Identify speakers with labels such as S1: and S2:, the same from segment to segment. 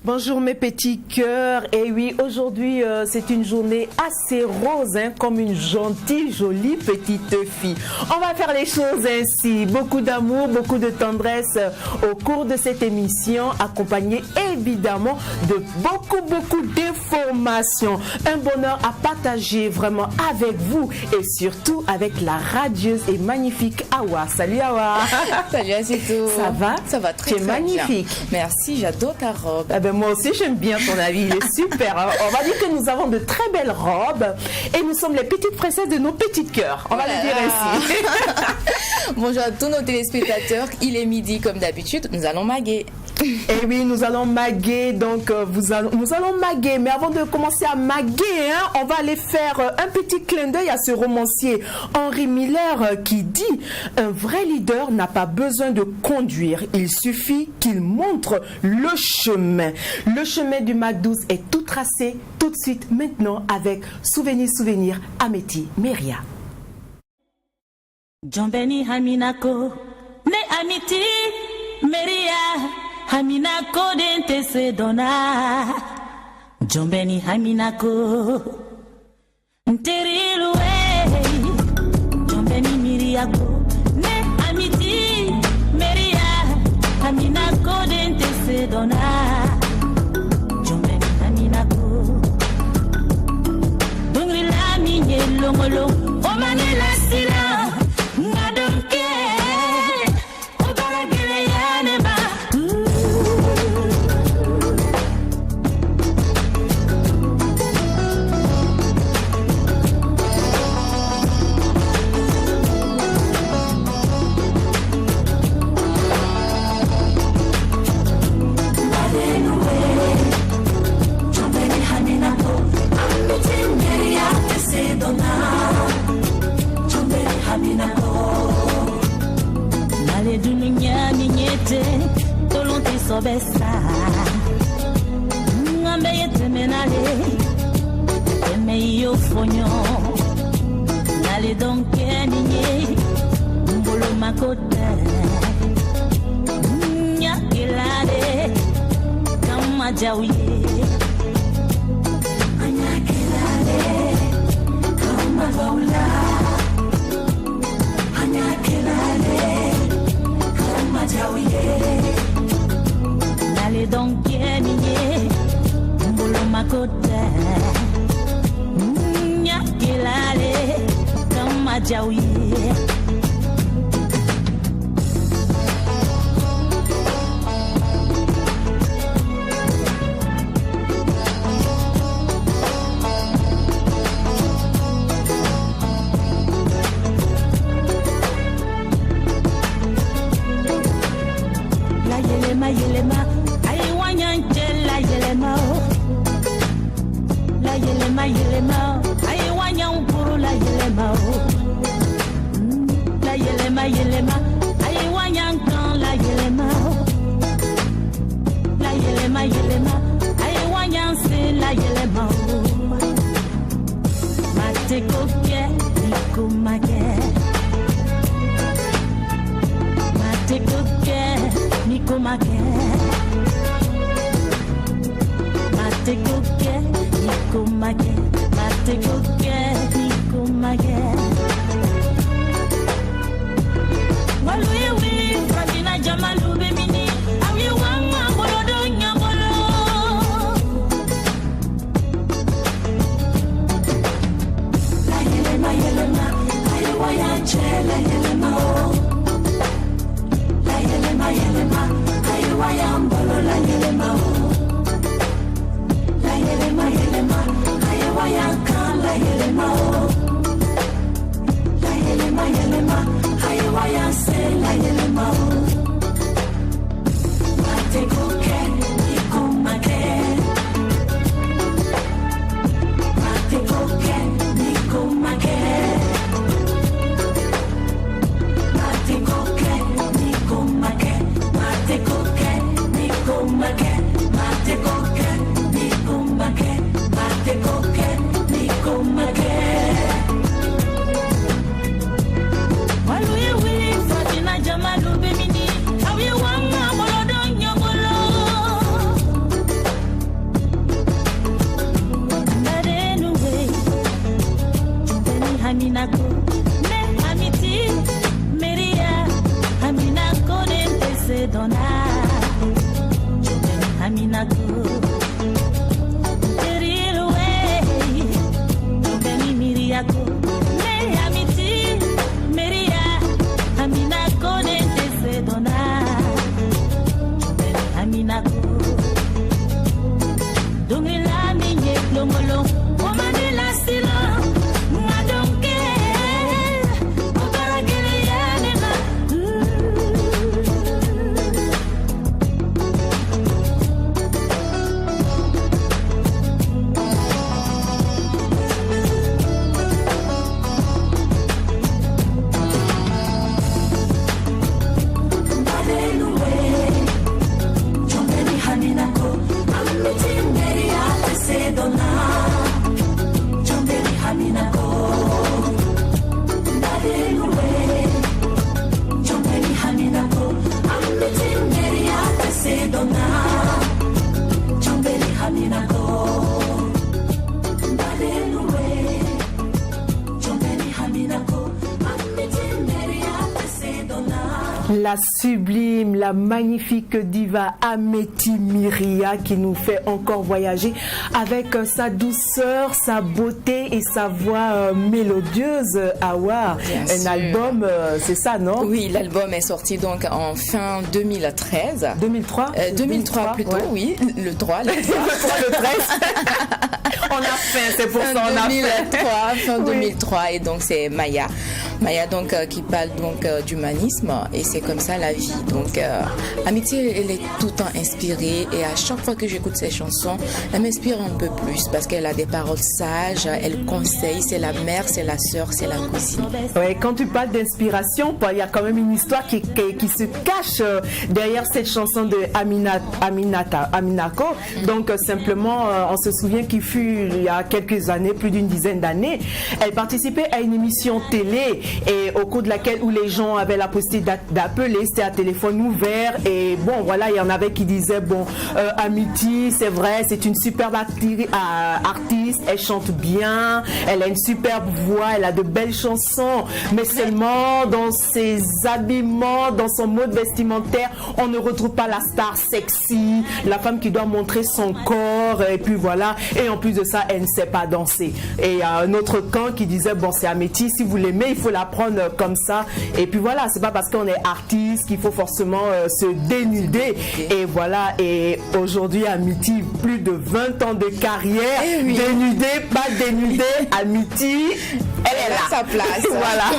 S1: Bonjour mes petits cœurs. Et oui, aujourd'hui c'est une journée assez rose, comme une gentille, jolie petite fille. On va faire les choses ainsi. Beaucoup d'amour, beaucoup de tendresse au cours de cette émission, accompagnée évidemment de beaucoup d'informations. Un bonheur à partager vraiment avec vous et surtout avec la radieuse et magnifique Awa. Salut Awa.
S2: Salut Asitou.
S1: Ça va?
S2: Ça va très bien.
S1: Magnifique.
S2: Merci, j'adore ta robe.
S1: Eh ben, moi aussi j'aime bien ton avis, il est super. On va dire que nous avons de très belles robes et nous sommes les petites princesses de nos petits cœurs. On va le dire ainsi.
S2: Bonjour à tous nos téléspectateurs, il est midi comme d'habitude, nous allons maguer.
S1: Et oui, nous allons maguer, donc nous allons maguer. Mais avant de commencer à maguer, on va aller faire un petit clin d'œil à ce romancier Henry Miller qui dit « Un vrai leader n'a pas besoin de conduire, il suffit qu'il montre le chemin. » Le chemin du Macdouce est tout tracé tout de suite maintenant avec Souvenir Ameti Meria.
S3: Jombeni Haminako, ne Amiti Meria. Haminako dente se dona Jombeni Haminako Nteriluwe Jombeni Miriako Ne amiti Meria Haminako dente se dona Jombeni Haminako Dungri la minye longolo Omane la sila Ngadonke Obaragele yaneba Nale dunia ninyete tolonte sobesa ngambe yete menale eme yo fonyo nale donke ninye mbolo makote nyakilade kama jawiye anyakilade kama baula Nale donc yenye mbolo makote nyakilale kama jawiye Yelema, I want la yelema, la yelema, I want young puru la yelema, la yelema, I want young con la yelema, la yelema, I want young sin la yelema, mate kopye, iko make, mate kopye. Niko make, mate koke, niko make, mate koke, niko make. Waluiwi, Fradina Jamalu bemini, awi wanga bolo do nyambolo. La yelema, ayewa yanche, la yelema o. Yelema, ayewa yambolo la yelema o. La yelema, ayewa yankan la yelema o.
S1: La sublime, la magnifique diva Amity Myria qui nous fait encore voyager avec sa douceur, sa beauté et sa voix mélodieuse. Awa, un album, c'est ça, non?
S2: Oui, l'album est sorti donc en fin 2013.
S1: 2003
S2: 2003 plutôt, ouais. Oui, le 3, le 13.
S1: On a faim, c'est pour ça on a faim.
S2: Fin 2003, et donc c'est Maya. Maya donc qui parle donc d'humanisme, et c'est comme ça la vie. Donc Amity, elle est tout le temps inspirée, et à chaque fois que j'écoute ses chansons, elle m'inspire un peu plus parce qu'elle a des paroles sages, elle conseille, c'est la mère, c'est la sœur, c'est la cousine.
S1: Ouais, quand tu parles d'inspiration, il y a quand même une histoire qui se cache derrière cette chanson de Aminako. Donc simplement, on se souvient qu'il fut il y a quelques années, plus d'une dizaine d'années, elle participait à une émission télé, et au cours de laquelle où les gens avaient la possibilité d'appeler, c'était à téléphone ouvert, et bon voilà, il y en avait qui disaient bon, Amity, c'est vrai, c'est une superbe artiste, elle chante bien, elle a une superbe voix, elle a de belles chansons, mais seulement dans ses habillements, dans son mode vestimentaire, on ne retrouve pas la star sexy, la femme qui doit montrer son corps, et puis voilà, et en plus de ça, elle ne sait pas danser. Et il y a un autre camp qui disait bon, c'est Amity, si vous l'aimez, il faut la prendre comme ça, et puis voilà, c'est pas parce qu'on est artiste qu'il faut forcément se dénuder, et voilà, et aujourd'hui Amity, plus de 20 ans de carrière, dénudée, pas dénudée, Amity, elle
S2: a sa place.
S1: Voilà.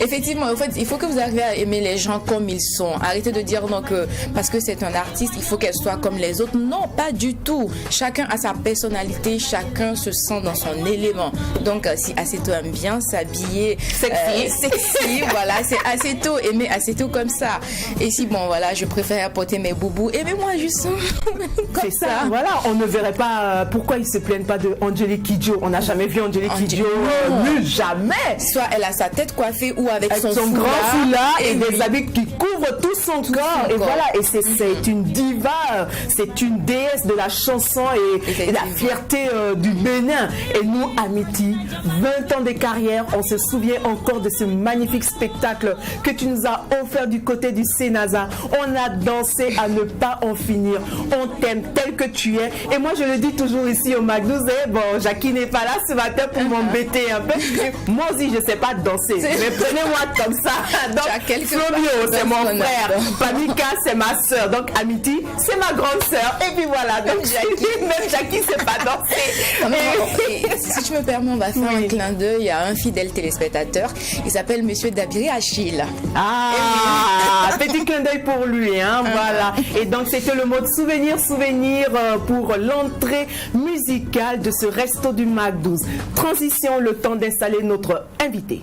S2: Effectivement, en fait, il faut que vous arriviez à aimer les gens comme ils sont. Arrêtez de dire non que parce que c'est un artiste, il faut qu'elle soit comme les autres. Non, pas du tout. Chacun a sa personnalité, chacun se sent dans son élément. Donc, si Aceto aime bien s'habiller sexy, voilà, c'est Aceto, aimer Aceto comme ça. Et si, bon, voilà, je préfère porter mes boubous, aimez-moi juste comme ça.
S1: Voilà, on ne verrait pas pourquoi ils se plaignent pas de Angélique Kidjo. On n'a jamais vu Angélique Kidjo nue, jamais.
S2: Soit elle a sa tête coiffée ou avec son
S1: grand foulard et des habits qui couvrent tout son corps. Et voilà, et c'est une diva, c'est une déesse de la chanson et la fierté du Bénin. Et nous, Amity, 20 ans de carrière, on se souvient encore de ce magnifique spectacle que tu nous as offert du côté du Sénasa. On a dansé à ne pas en finir. On t'aime tel que tu es. Et moi, je le dis toujours ici au McDo, bon, Jackie n'est pas là ce matin pour m'embêter un peu. Moi aussi, je ne sais pas danser. Mais prenez-moi comme ça. Donc, Flomio, c'est mon frère. Panika, c'est ma soeur. Donc, Amity, c'est ma grande soeur. Et puis voilà. Donc, même Jackie ne sait pas danser.
S2: Si tu me permets, on va faire un clin d'œil. Il y a un fidèle téléspectateur. Il s'appelle Monsieur Dabiri Achille.
S1: Petit clin d'œil pour lui. Hein, voilà. Et donc, c'était le mot de souvenir pour l'entrée musicale de ce resto du Mac 12. Transition, le temps d'installer notre invité.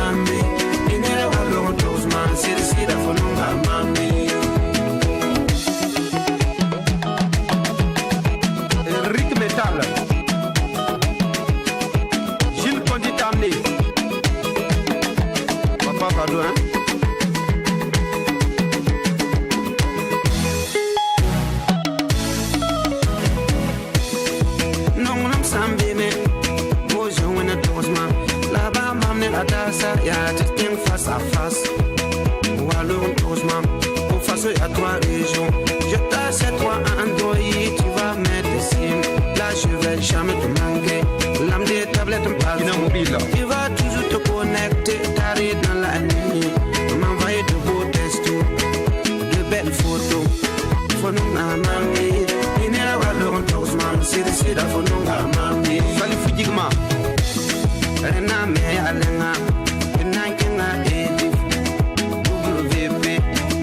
S4: Mambi, Fado, hein. Non, non, Sambé, bonjour, on est tous man. Là-bas, m'amener la tasse, y'a juste une face à face. Walloon, tous man, au face à toi, région. Je t'achète toi un Android, tu vas mettre des sims. Là, je vais jamais te manquer. L'âme des tablettes me parle. Tu vas toujours te connecter, t'arrives dans la nuit. M'envoyer de beaux textos, de belles photos. Faut nous m'amener. Il n'est là, Walloon, tous man. C'est la faut nous m'amener. Salut, Foudigma. Rena, mais Alena. Rena, Kenga, Edith. WP.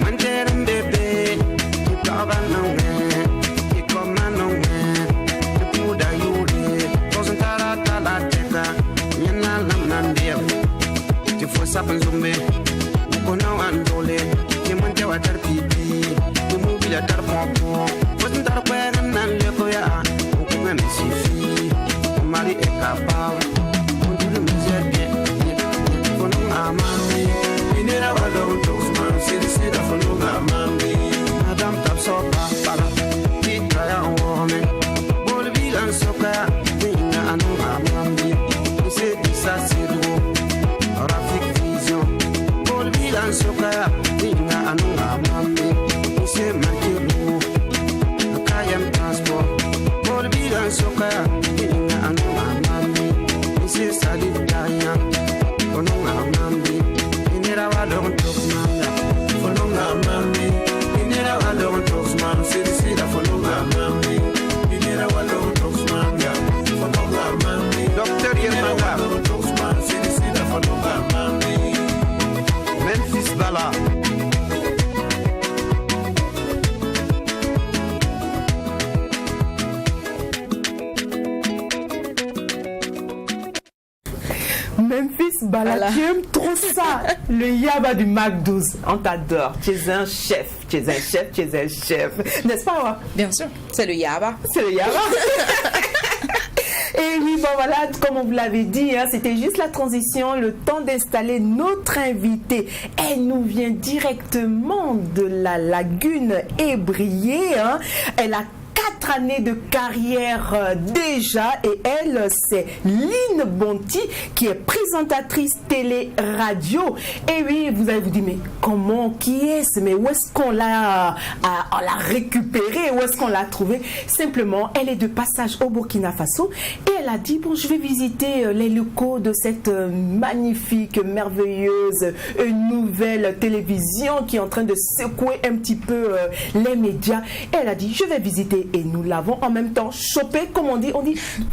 S4: Manterum, bébé. Tu t'en vas, non, mais. Tu comme un non, mais. Tu peux d'ailleurs. Concentra la tête. Y'en a l'amnambia. Tu faut ça pour zomber. On a un dolé. Tu montes à ta pipi. Tu mouilles à ta pompe. Faut t'en faire un an, le koya. On peut suffit. Ton mari est capable. On dit le misère bien. Faut nous amami. Il n'est là pas dans le man. C'est la faut nous amami. Madame tape sur la pala. Qui travaille en woman. Bon le bilan soka. Il n'a nous amami. C'est ça c'est drôle. Rafik vision. Bon le bilan soka. Il n'a nous amami. C'est marqué l'eau. Le Cayenne transport. Bon le bilan soka. Il n'a nous amami. C'est ça dit Daya. Faut nous amami. Il n'est là pas dans le man. Faut nous amami. Il n'est là pas dans le man. C'est la faut nous amami. Il n'est là pas dans le man. Faut nous amami. Docteur Yelmaga. C'est la faut nous amami. Memphis Bala.
S1: Memphis Bala,
S2: Voilà.
S1: tu aimes trop ça. Le yaba du Mac 12, on t'adore. Tu es un chef, tu es un chef, tu es un chef. N'est-ce pas, ouais?
S2: Bien sûr, c'est le yaba.
S1: C'est le yaba. Et oui, bon voilà, comme on vous l'avait dit, hein, c'était juste la transition, le temps d'installer notre invitée. Elle nous vient directement de la lagune Ébriée. Hein. Elle a 4 années de carrière déjà et elle, c'est Lynn Bonti qui est présentatrice télé-radio. Et oui, vous allez vous dire, mais comment, qui est-ce? Mais où est-ce qu'on l'a récupérée? Où est-ce qu'on l'a trouvée? Simplement, elle est de passage au Burkina Faso et elle a dit, bon, je vais visiter les locaux de cette magnifique, merveilleuse, nouvelle télévision qui est en train de secouer un petit peu les médias. Et elle a dit, je vais visiter. Et nous l'avons en même temps chopé, comme on dit,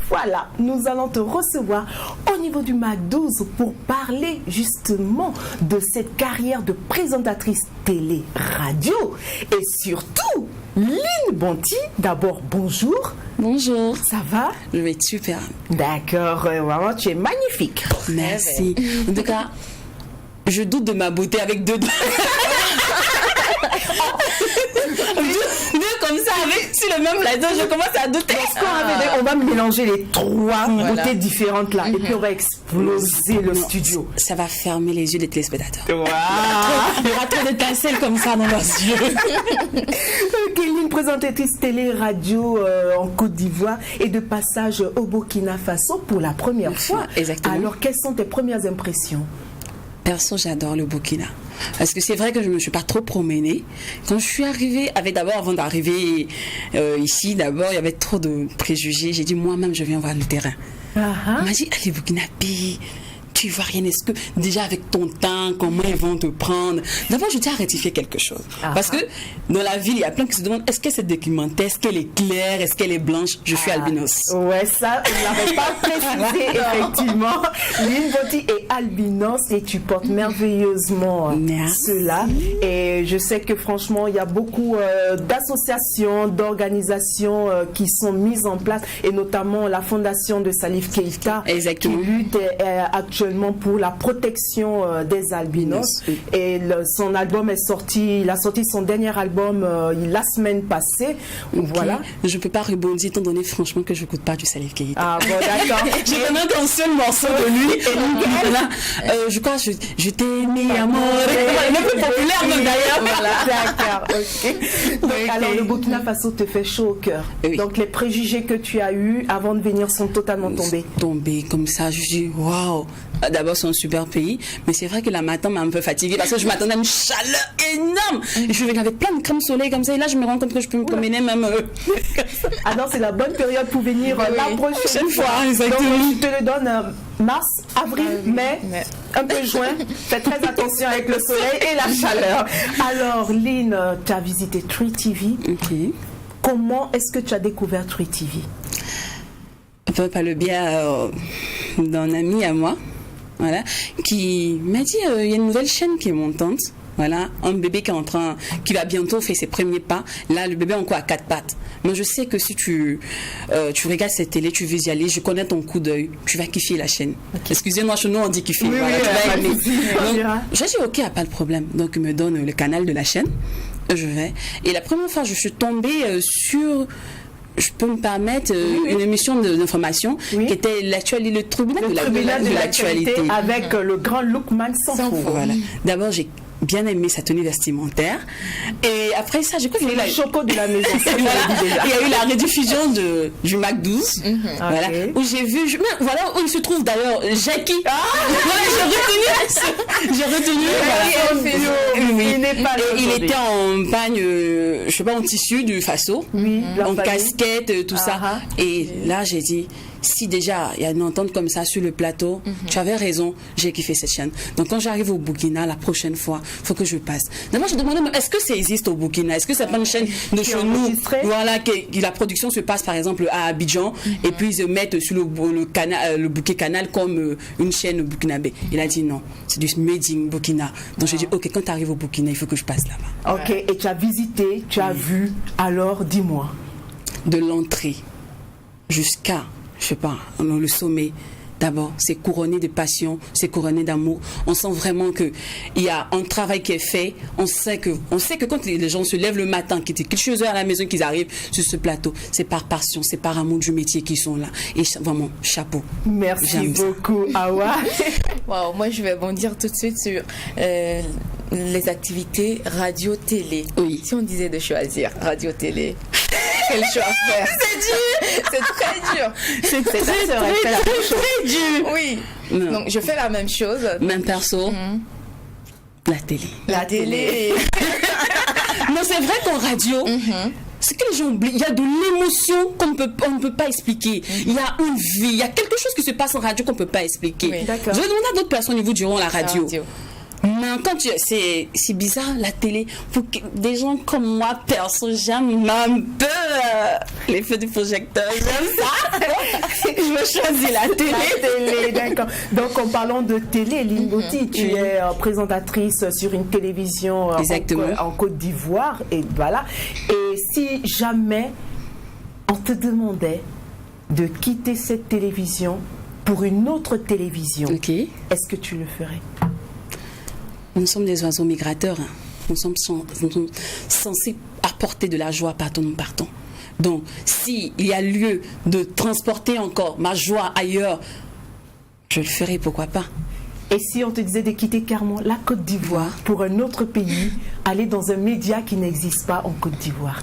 S1: voilà, nous allons te recevoir au niveau du Mac 12 pour parler justement de cette carrière de présentatrice télé-radio et surtout Lynn Bonti. D'abord, bonjour.
S5: Bonjour.
S1: Ça va?
S5: Je vais super.
S1: D'accord, vraiment, tu es magnifique.
S5: Merci. En tout cas, je doute de ma beauté avec deux doigts. deux comme ça, avec sur le même plateau, je commence à douter.
S1: On va mélanger les trois beautés différentes là et puis on va exploser le studio.
S5: Ça va fermer les yeux des téléspectateurs.
S1: Wow.
S5: Il y aura trop d'étincelles comme ça dans leurs yeux.
S1: Lynn, présentatrice télé-radio en Côte d'Ivoire et de passage au Burkina Faso pour la première fois.
S5: Exactement.
S1: Alors, quelles sont tes premières impressions?
S5: Perso, j'adore le Burkina. Parce que c'est vrai que je ne me suis pas trop promenée. Quand je suis arrivée, avant d'arriver ici, d'abord, il y avait trop de préjugés. J'ai dit, moi-même, je viens voir le terrain. On m'a dit, allez, Burkinabé, tu vois rien. Est-ce que déjà avec ton teint, comment ils vont te prendre? D'abord, je tiens à rectifier quelque chose. Parce que dans la ville, il y a plein qui se demandent, est-ce qu'elle s'est documentée? Est-ce qu'elle est claire? Est-ce qu'elle est blanche? Je suis albinos.
S1: Ouais, ça, on n'avait pas précisé, effectivement. Lynn Bonti est albinos et tu portes merveilleusement cela. Et je sais que franchement, il y a beaucoup d'associations, d'organisations qui sont mises en place et notamment la fondation de Salif Keïta qui lutte actuellement actuellement pour la protection des albinos.
S5: Oui.
S1: Et son album est sorti, il a sorti son dernier album la semaine passée. Voilà.
S5: Je peux pas rebondir étant donné franchement que je n'écoute pas du Salif Keita.
S1: Ah bon, d'accord.
S5: J'ai vraiment qu'un seul morceau de lui. Et donc, là, je crois je t'ai aimé amour. Le plus populaire même d'ailleurs.
S1: Voilà. D'accord, ok. Donc, alors le Burkina Faso te fait chaud au cœur.
S5: Oui.
S1: Donc les préjugés que tu as eus avant de venir sont totalement tombés.
S5: Tombé comme ça, je dis waouh. D'abord, c'est un super pays, mais c'est vrai que la matin m'a un peu fatiguée parce que je m'attendais à une chaleur énorme. Et je venais avec plein de crème soleil comme ça, et là, je me rends compte que je peux me promener même.
S1: Alors, c'est la bonne période pour venir la prochaine fois.
S5: Exactement.
S1: Donc, je te le donne mars, avril, mai, un peu juin. Fais très attention avec le soleil et la chaleur. Alors, Lynn, tu as visité Tree TV.
S5: Ok.
S1: Comment est-ce que tu as découvert Tree TV?
S5: Par le biais d'un ami à moi, voilà, qui m'a dit il y a une nouvelle chaîne qui est montante. Voilà, un bébé qui va bientôt faire ses premiers pas. Là, le bébé est encore à 4 pattes. Moi, je sais que si tu regardes cette télé, tu veux y aller, je connais ton coup d'œil, tu vas kiffer la chaîne. Okay. Excusez-moi, chez nous, on dit kiffer.
S1: Oui,
S5: voilà,
S1: oui,
S5: tu vas aimer.
S1: Donc,
S5: j'ai dit, ok, pas de problème. Donc, il me donne le canal de la chaîne. Je vais. Et la première fois, je suis tombée sur... Je peux me permettre une émission d'information qui était le tribunal de l'actualité
S1: avec le grand Lookman Sanfo.
S5: Voilà. D'abord, j'ai bien aimé sa tenue vestimentaire et après ça j'ai cru qu'il y a eu
S1: le choco de la maison.
S5: Il y a eu la rediffusion du Mac 12 voilà, où j'ai vu voilà où il se trouve d'ailleurs Jackie. J'ai retenu il était en pagne je sais pas en tissu du Faso, en casquette tout ça, et là j'ai dit si déjà il y a une entente comme ça sur le plateau, tu avais raison, j'ai kiffé cette chaîne. Donc quand j'arrive au Burkina la prochaine fois, faut que je passe. D'abord je demandais est-ce que ça existe au Burkina, est-ce que c'est pas une chaîne de chez nous, voilà, que la production se passe par exemple à Abidjan et puis ils se mettent sur le bouquet canal comme une chaîne burkinabé. Il a dit non, c'est du made in Burkina. Donc j'ai dit ok, quand tu arrives au Burkina il faut que je passe là-bas.
S1: Ok, et tu as visité, tu as vu, alors dis-moi.
S5: De l'entrée jusqu'à je sais pas, le sommet. D'abord, c'est couronné de passion, c'est couronné d'amour. On sent vraiment que il y a un travail qui est fait. On sait que quand les gens se lèvent le matin, qu'ils étaient chez eux à la maison, qu'ils arrivent sur ce plateau, c'est par passion, c'est par amour du métier qu'ils sont là. Et vraiment, chapeau.
S1: Merci beaucoup, Awa.
S2: Wow, moi, je vais bondir tout de suite sur les activités radio-télé.
S5: Oui.
S2: Si on disait de choisir radio-télé, quel choix faire? C'est dur, c'est très dur.
S5: C'est très dur.
S2: Oui. Non. Donc je fais la même chose.
S5: Même perso. La télé.
S2: La télé.
S5: Non, c'est vrai qu'en radio, c'est que les gens oublient. Il y a de l'émotion qu'on ne peut pas expliquer. Il y a une vie, il y a quelque chose qui se passe en radio qu'on ne peut pas expliquer.
S2: Oui, d'accord.
S5: Je vais demander à d'autres personnes, ils vous diront la radio. Non, c'est bizarre la télé. Pour des gens comme moi, perso, j'aime un peu les feux du projecteur. J'aime ça. Je veux choisir la télé.
S1: La télé, d'accord. Donc en parlant de télé, Lynn Boti, tu es présentatrice sur une télévision en Côte d'Ivoire, et voilà. Et si jamais on te demandait de quitter cette télévision pour une autre télévision, est-ce que tu le ferais?
S5: Nous sommes des oiseaux migrateurs. Nous sommes censés apporter de la joie partout où nous partons. Donc, s'il y a lieu de transporter encore ma joie ailleurs, je le ferai, pourquoi pas.
S1: Et si on te disait de quitter carrément la Côte d'Ivoire pour un autre pays, aller dans un média qui n'existe pas en Côte d'Ivoire,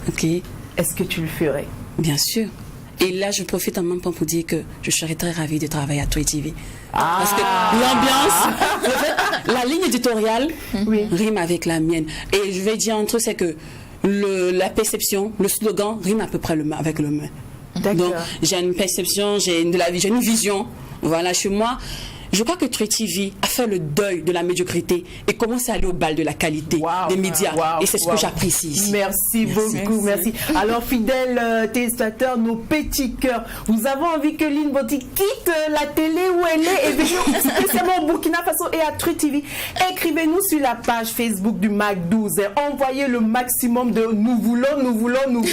S1: est-ce que tu le ferais?
S5: Bien sûr. Et là, je profite en même temps pour dire que je serais très ravie de travailler à Tree TV. Parce que l'ambiance, en fait, la ligne éditoriale rime avec la mienne. Et je vais dire un truc, c'est que la perception, le slogan rime à peu près avec le mien. Donc, j'ai une perception, j'ai une vision. Voilà, chez moi. Je crois que Tree TV a fait le deuil de la médiocrité et commence à aller au bal de la qualité des médias. Et c'est ce que j'apprécie ici.
S1: Merci beaucoup, merci. Alors, fidèles téléspectateurs, nos petits cœurs, vous avez envie que Lynn Boti quitte la télé où elle est et venir spécialement au Burkina Faso et à Tree TV. Écrivez-nous sur la page Facebook du Mac 12 et envoyez le maximum de nous voulons. Nous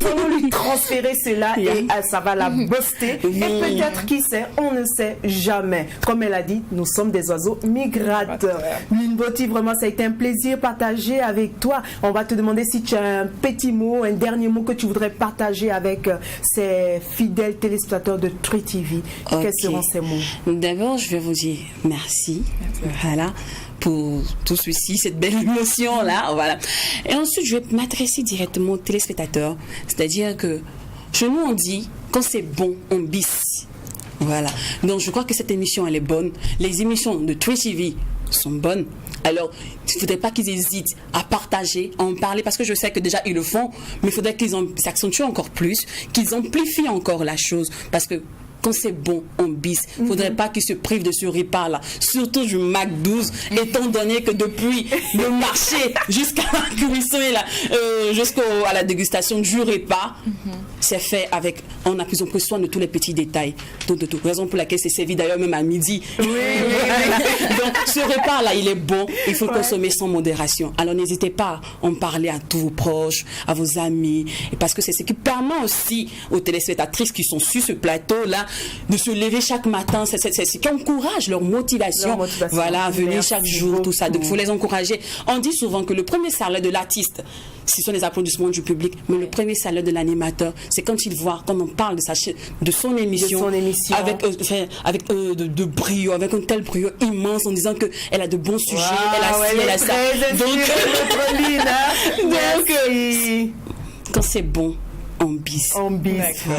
S1: allons lui transférer cela et ça va la buster. Et peut-être, qui sait, on ne sait jamais. comme elle a dit, nous sommes des oiseaux migrateurs. Lynn Botti, vraiment, ça a été un plaisir partagé avec toi. On va te demander si tu as un petit mot, un dernier mot que tu voudrais partager avec ces fidèles téléspectateurs de True TV. Quels seront ces mots?
S5: D'abord, je vais vous dire merci. Voilà. Pour tout ceci, cette belle émotion-là. Voilà. Et ensuite, je vais m'adresser directement aux téléspectateurs. C'est-à-dire que chez nous, on dit, quand c'est bon, on bisse. Voilà. Donc, je crois que cette émission, elle est bonne. Les émissions de True TV sont bonnes. Alors, il ne faudrait pas qu'ils hésitent à partager, à en parler, parce que je sais que déjà, ils le font, mais il faudrait qu'ils s'accentuent encore plus, qu'ils amplifient encore la chose, parce que quand c'est bon, on bisse. Il ne faudrait pas qu'ils se privent de ce repas-là. Surtout du Mac 12, étant donné que depuis le marché jusqu'à la cuisson et jusqu'à la dégustation du repas, c'est fait avec, on a pris soin de tous les petits détails. De raison pour laquelle c'est servi d'ailleurs même à midi. Oui. Donc ce repas-là, il est bon. Il faut le consommer sans modération. Alors n'hésitez pas à en parler à tous vos proches, à vos amis. Et parce que c'est ce qui permet aussi aux téléspectatrices qui sont sur ce plateau-là de se lever chaque matin, c'est ce qui encourage leur motivation. Voilà, à venir chaque jour, tout ça. Donc, il faut les encourager. On dit souvent que le premier salaire de l'artiste, ce sont les applaudissements du public, mais le premier salaire de l'animateur, c'est quand il voit, quand on parle de son émission, avec de brio, avec un tel brio immense, en disant qu'elle a de bons sujets, elle a ci, elle a ça. Donc, quand c'est bon, on bisse.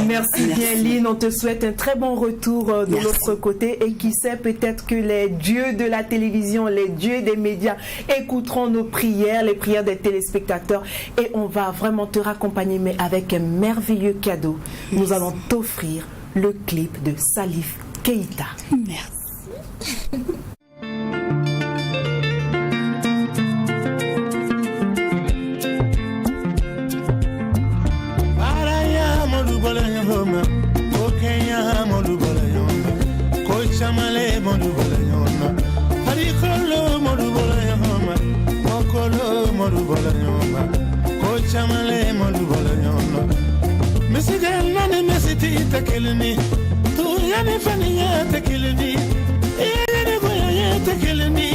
S1: Merci bien, Lynn. On te souhaite un très bon retour de l'autre côté. Et qui sait, peut-être que les dieux de la télévision, les dieux des médias écouteront nos prières, les prières des téléspectateurs. Et on va vraiment te raccompagner, mais avec un merveilleux cadeau. Nous allons t'offrir le clip de Salif Keita.
S5: Merci.
S6: Chamale modubala yoma, harikolo modubala yoma, mokolo modubala yoma, ko chamale modubala yoma. Mesigal nani mesiti takelni, tu yani faniya takelni, yani goya takelni,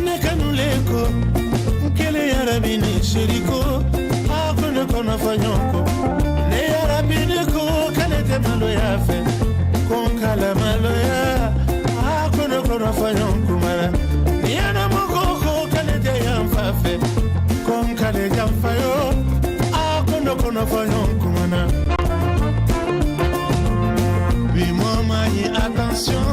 S6: nekanuleko, kele yarabini shiriko, akuna kona fanyoko, ne yarabini ko kale temalo yafe. Con calamaloya, kono kono fayon kumara. Niana moko kale de yamfafe, con kale jamfayo, kono fayon kumana. Oui, maman, attention.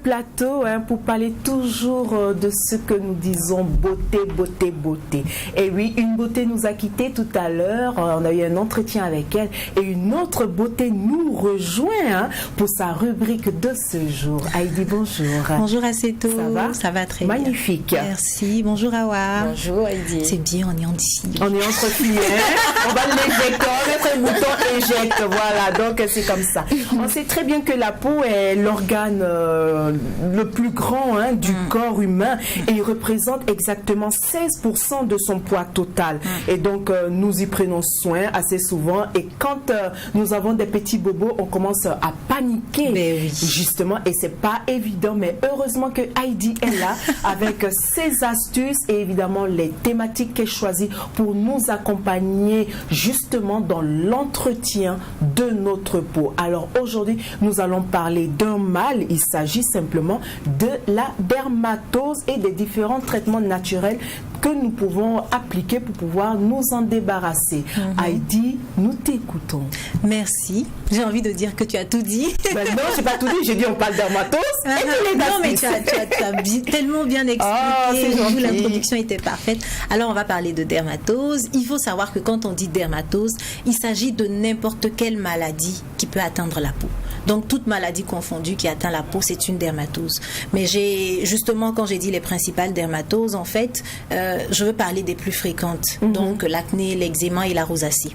S1: Plateau pour parler toujours de ce que nous disons beauté, beauté, beauté. Et oui, une beauté nous a quittés tout à l'heure. On a eu un entretien avec elle et une autre beauté nous rejoint pour sa rubrique de ce jour. Heidi, bonjour.
S7: Bonjour Asseto.
S1: Ça va?
S7: Ça va très
S1: magnifique.
S7: Bien. Merci. Bonjour Awa.
S2: Bonjour Heidi.
S7: C'est bien, on est en d'ici.
S1: On est entre filles. On va l'éjecter, on va mettre le bouton éjecte. Voilà, donc c'est comme ça. On sait très bien que la peau est l'organe le plus grand du corps humain et il représente exactement 16% de son poids total. Et donc, nous y prenons soin assez souvent et quand nous avons des petits bobos, on commence à paniquer.
S7: Mais oui.
S1: Justement, et c'est pas évident, mais heureusement que Heidi est là avec ses astuces et évidemment les thématiques qu'elle choisit pour nous accompagner justement dans l'entretien de notre peau. Alors aujourd'hui, nous allons parler d'un mal. Il s'agit simplement de la dermatose et des différents traitements naturels que nous pouvons appliquer pour pouvoir nous en débarrasser. Heidi, nous t'écoutons.
S7: Merci. J'ai envie de dire que tu as tout dit.
S1: Ben non, j'ai pas tout dit. J'ai dit on parle dermatose. Et tu les
S7: Non, mais
S1: astuces.
S7: tu as tellement bien expliqué.
S1: c'est gentil.
S7: L'introduction était parfaite. Alors, on va parler de dermatose. Il faut savoir que quand on dit dermatose, il s'agit de n'importe quelle maladie qui peut atteindre la peau. Donc, toute maladie confondue qui atteint la peau, c'est une dermatose. Mais justement, quand j'ai dit les principales dermatoses, en fait, je veux parler des plus fréquentes. Donc, l'acné, l'eczéma et la rosacée.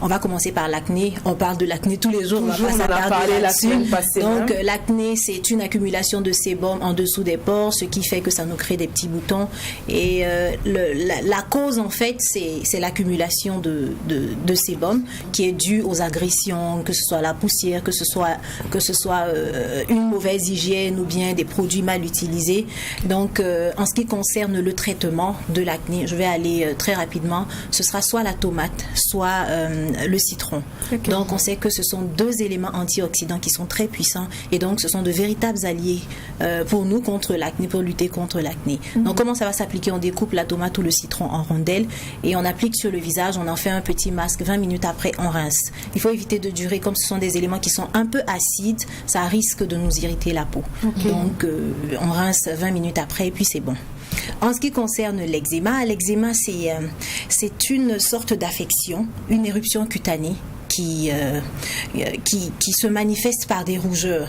S7: On va commencer par l'acné. On parle de l'acné tous les jours.
S1: Toujours,
S7: on va
S1: on en
S7: pas
S1: a
S7: s'attarder
S1: parlé la
S7: là-dessus.
S1: semaine passée
S7: Donc,
S1: même.
S7: l'acné, c'est une accumulation de sébum en dessous des pores, ce qui fait que ça nous crée des petits boutons. Et la cause, en fait, c'est l'accumulation de sébum qui est due aux agressions, que ce soit la poussière, que ce soit une mauvaise hygiène ou bien des produits mal utilisés. Donc, en ce qui concerne le traitement de l'acné, je vais aller très rapidement. Ce sera soit la tomate, soit le citron.
S1: Okay.
S7: Donc, on sait que ce sont deux éléments antioxydants qui sont très puissants et donc ce sont de véritables alliés pour nous contre l'acné, pour lutter contre l'acné. Donc, comment ça va s'appliquer? On découpe la tomate ou le citron en rondelles et on applique sur le visage. On en fait un petit masque. 20 minutes après, on rince. Il faut éviter de durer, comme ce sont des éléments qui sont un peu acides, ça risque de nous irriter la peau. Donc, on rince 20 minutes après et puis c'est bon. En ce qui concerne l'eczéma, c'est une sorte d'affection, une éruption cutanée qui se manifeste par des rougeurs.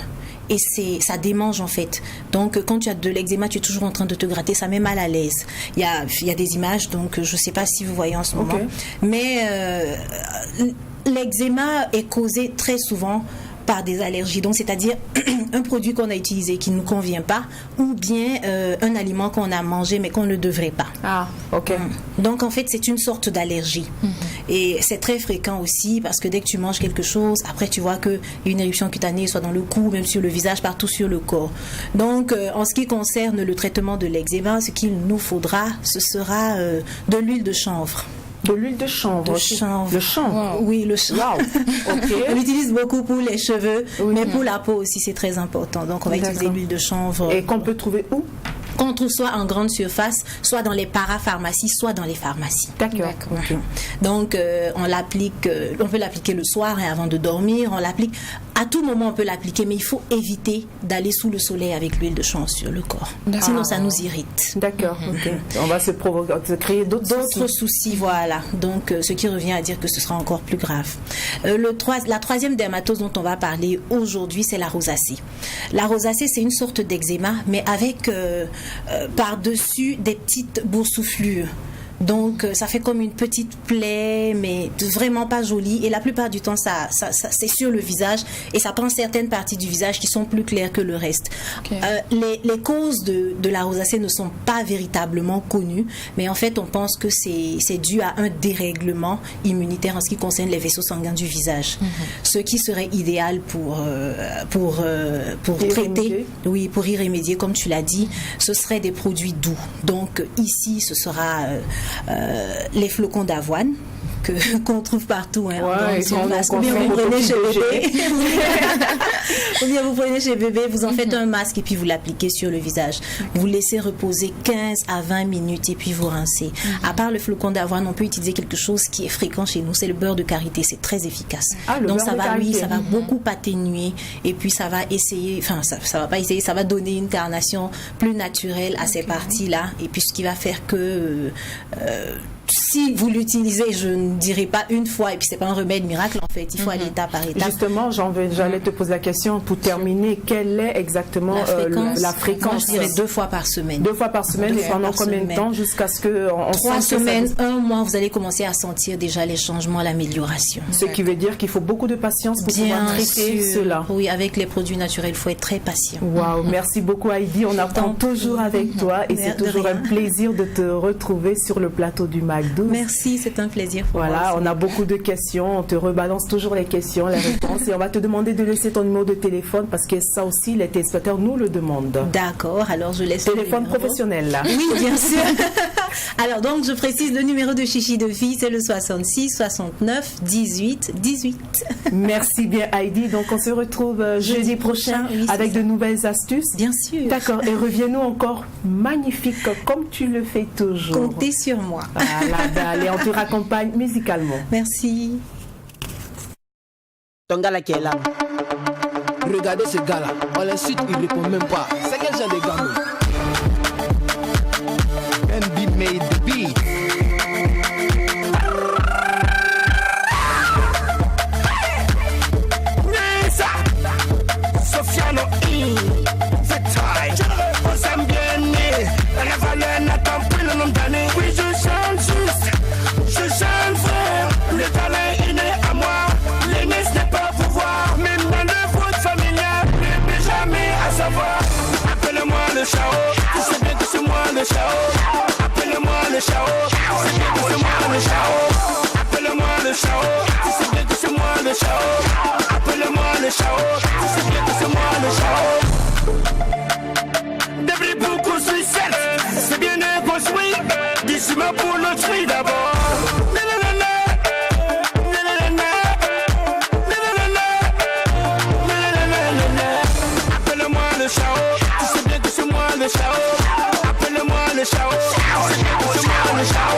S7: Et ça démange en fait. Donc quand tu as de l'eczéma, tu es toujours en train de te gratter, ça met mal à l'aise. Il y a des images, donc je ne sais pas si vous voyez en ce moment. Mais l'eczéma est causé très souvent par des allergies, donc c'est-à-dire un produit qu'on a utilisé qui ne nous convient pas ou bien un aliment qu'on a mangé mais qu'on ne devrait pas.
S1: Ah, ok.
S7: Donc en fait c'est une sorte d'allergie et c'est très fréquent aussi parce que dès que tu manges quelque chose, après tu vois qu'il y a une éruption cutanée, soit dans le cou, même sur le visage, partout sur le corps. Donc en ce qui concerne le traitement de l'eczéma, ce qu'il nous faudra, ce sera de l'huile de chanvre.
S1: De l'huile de chanvre.
S7: De chanvre.
S1: Le chanvre.
S7: Oui, le chanvre.
S1: Wow. Ok.
S7: On l'utilise beaucoup pour les cheveux, mais pour la peau aussi, c'est très important. Donc, on va utiliser l'huile de chanvre.
S1: Et qu'on peut trouver où?
S7: Qu'on trouve soit en grande surface, soit dans les parapharmacies, soit dans les pharmacies.
S1: D'accord.
S7: Okay. Donc, on peut l'appliquer le soir avant de dormir. On l'applique à tout moment, on peut l'appliquer, mais il faut éviter d'aller sous le soleil avec l'huile de chanvre sur le corps. Sinon, ça nous irrite.
S1: D'accord. Ok. On va se créer d'autres
S7: soucis. Voilà. Donc, ce qui revient à dire que ce sera encore plus grave. La troisième dermatose dont on va parler aujourd'hui, c'est la rosacée. La rosacée, c'est une sorte d'eczéma, mais avec par-dessus des petites boursouflures. Donc, ça fait comme une petite plaie, mais vraiment pas jolie. Et la plupart du temps, ça c'est sur le visage et ça prend certaines parties du visage qui sont plus claires que le reste. Okay. Les causes de la rosacée ne sont pas véritablement connues, mais en fait, on pense que c'est dû à un dérèglement immunitaire en ce qui concerne les vaisseaux sanguins du visage. Ce qui serait idéal pour traiter, oui, pour y remédier, comme tu l'as dit, ce serait des produits doux. Donc, ici, ce sera les flocons d'avoine qu'on trouve partout, hein, ou bien vous prenez chez bébé ou bien vous prenez chez bébé, vous en faites un masque et puis vous l'appliquez sur le visage, vous laissez reposer 15 à 20 minutes et puis vous rincez. À part le flocon d'avoine, on peut utiliser quelque chose qui est fréquent chez nous, c'est le beurre de karité, c'est très efficace. Donc ça va beaucoup atténuer et puis ça va essayer, enfin ça va pas essayer, ça va donner une carnation plus naturelle à ces parties-là et puis ce qui va faire que si vous l'utilisez, je ne dirais pas une fois, et puis c'est pas un remède miracle en fait, il faut aller étape par étape.
S1: Justement, j'allais te poser la question pour terminer, quelle est exactement la fréquence?
S7: Moi, je dirais 2 fois par semaine.
S1: 2 fois par semaine, et pendant combien de temps jusqu'à ce que
S7: 3 semaines, 1 mois, vous allez commencer à sentir déjà les changements, l'amélioration.
S1: Ce qui veut dire qu'il faut beaucoup de patience pour pouvoir traiter cela.
S7: Oui, avec les produits naturels, il faut être très patient.
S1: Waouh, merci beaucoup Heidi, on apprend toujours avec toi et c'est toujours un plaisir de te retrouver sur le plateau du MAC12.
S7: Merci, c'est un plaisir pour moi.
S1: Voilà, on a beaucoup de questions, on te rebalance toujours les questions, les réponses et on va te demander de laisser ton numéro de téléphone parce que ça aussi les téléspectateurs nous le demandent.
S7: D'accord, alors je laisse
S1: téléphone professionnel là.
S7: Oui, bien sûr. Alors donc je précise le numéro de Chichi de fille, c'est le 66 69 18 18.
S1: Merci bien Heidi, donc on se retrouve jeudi prochain avec de nouvelles astuces.
S7: Bien sûr.
S1: D'accord, et reviens-nous encore magnifique comme tu le fais toujours.
S7: Comptez sur moi.
S1: Voilà, allez, on te raccompagne musicalement.
S7: Merci.
S8: Ton gars là qui est là. Regardez ce gars là, on l'insulte, il répond même pas. C'est quel genre de gars? NB made the beat.
S6: Sofiano I, c'est taille. On s'aime bien né, la valeur n'attend plus le nombre d'années. Oui, je chante juste, je chante frère. Le talent est né à moi, l'aînesse n'est pas pouvoir. Même dans le foot familial, ne peut jamais à savoir. Appelle-moi le Chao, tu sais bien que c'est moi le Chao. Appelle-moi le Chao, tu sais bien que c'est moi le Chao. Appelle-moi le Chao, tu sais bien que c'est moi le Chao. Appelle-moi le Chao, tu sais bien que c'est moi le Chao. Depuis beaucoup succès, c'est bien construit. Dis-moi pour l'autrui d'abord. Appelle-moi le Chao, tu sais bien que c'est moi le Chao. Appelle-moi le Chao, tu sais bien que c'est moi le Chao.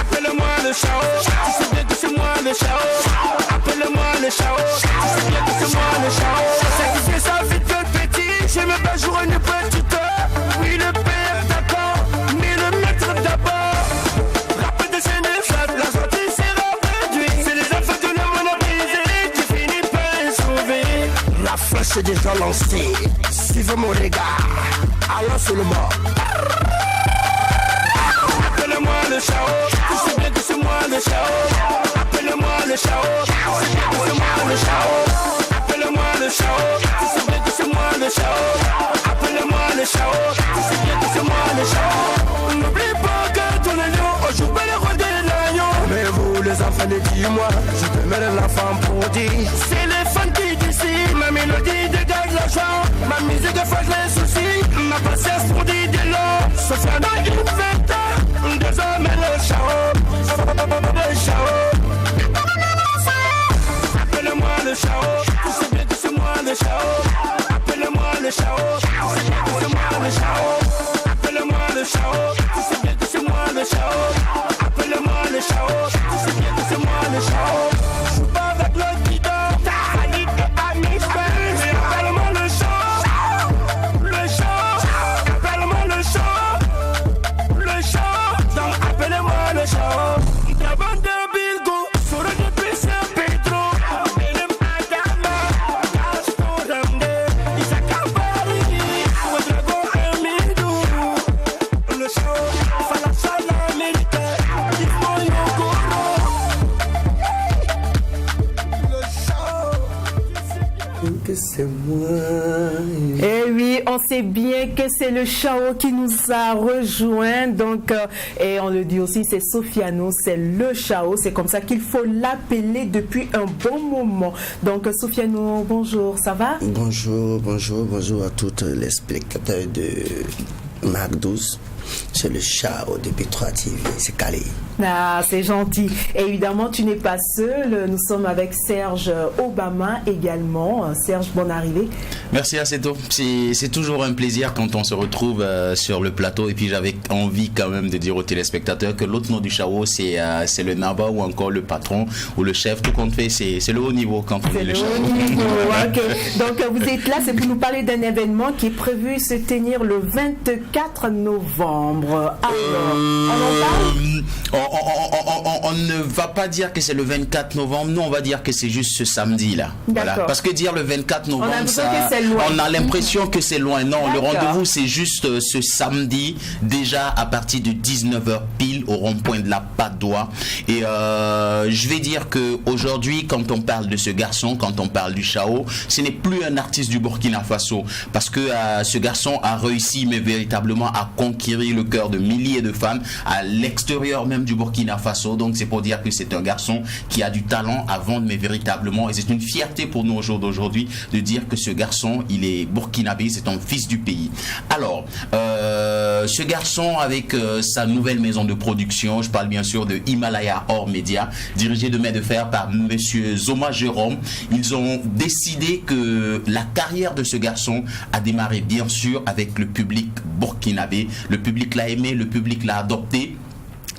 S6: Appelle-moi le Chao, tu sais bien que c'est moi le Chao. Appelle-moi le Chao, tu sais bien que c'est moi le Chao. C'est qui fait ça vite que petit, j'aime pas jour une petite heure. Oui le père d'accord, mais le maître d'abord. Rappel de Sénégal, la sortie sera réduite. C'est les enfants de la monopolisé qui finit par sauver. La flèche est déjà lancée, suivez mon regard, allons sur le mort. Appelle-moi le Chao, tu sais bien que c'est moi le Chao. Appelle-moi le Chao, tu sais bien que c'est moi le Chao. Appelle-moi le Chao, tu sais bien que c'est moi le Chao. Appelle-moi le Chao, tu sais bien que c'est moi le Chao. N'oublie pas que ton agneau, on joue pas le rôle de l'agneau. Mais vous les enfants de dis-moi, je te mets l'enfant pour dire. C'est les fans qui décident, ma mélodie dégage la joie. Ma musique fait les soucis, ma patience pour dire de l'eau. Sauf qu'il y en a une vingtaine, deux hommes et le Chao. Le Chao. Appelle-moi le Chao, tu sais bien que c'est moi le Chao. Appelle-moi le Chao, tu sais bien que c'est moi le Chao. Appelle-moi le Chao, tu sais bien que c'est moi le Chao. Appelle-moi le Chao, tu sais bien que c'est moi le Chao. Je suis pas avec le guidon, Annick et Annick, mais appelle-moi le Chao. Le Chao, appelle-moi le Chao. Le Chao, donc appelle-moi le Chao. D'abord de Bilgo, sur le depuis Saint-Pedro.
S4: Que c'est moi.
S1: Eh oui, on sait bien que c'est le Chao qui nous a rejoint. Donc, et on le dit aussi, c'est Sofiano, c'est le Chao. C'est comme ça qu'il faut l'appeler depuis un bon moment. Donc, Sofiano, bonjour, ça va?
S4: Bonjour à tous les spectateurs de MAC12. C'est le Chao de P3 TV, c'est calé.
S1: Ah, c'est gentil. Et évidemment, tu n'es pas seul. Nous sommes avec Serge Obama également. Serge, bonne arrivée.
S9: Merci Aceto. C'est toujours un plaisir quand on se retrouve sur le plateau. Et puis j'avais envie quand même de dire aux téléspectateurs que l'autre nom du Chao, c'est le Naba ou encore le patron ou le chef. Tout compte fait, c'est le haut niveau quand on est le Chao.
S1: Okay. Donc vous êtes là, c'est pour nous parler d'un événement qui est prévu se tenir le 24 novembre. Alors, on en parle?
S9: ne va pas dire que c'est le 24 novembre, nous on va dire que c'est juste ce samedi-là. Voilà. Parce que dire le 24 novembre, on a l'impression que c'est loin. Non, le rendez-vous c'est juste ce samedi, déjà à partir de 19h pile au rond-point de la Padoie. Et je vais dire qu'aujourd'hui, quand on parle de ce garçon, quand on parle du Chao, ce n'est plus un artiste du Burkina Faso. Parce que ce garçon a réussi, mais véritablement, à conquérir le cœur de milliers de femmes à l'extérieur même du Burkina Faso. Donc c'est pour dire que c'est un garçon qui a du talent à vendre, mais véritablement, et c'est une fierté pour nous au jour d'aujourd'hui de dire que ce garçon, il est burkinabé, c'est un fils du pays. Alors, ce garçon avec sa nouvelle maison de production, je parle bien sûr de Himalaya Or Media, dirigé de main de fer par monsieur Zoma Jérôme, ils ont décidé que la carrière de ce garçon a démarré bien sûr avec le public burkinabé. Le public l'a aimé, le public l'a adopté.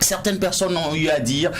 S9: Certaines personnes ont eu à dire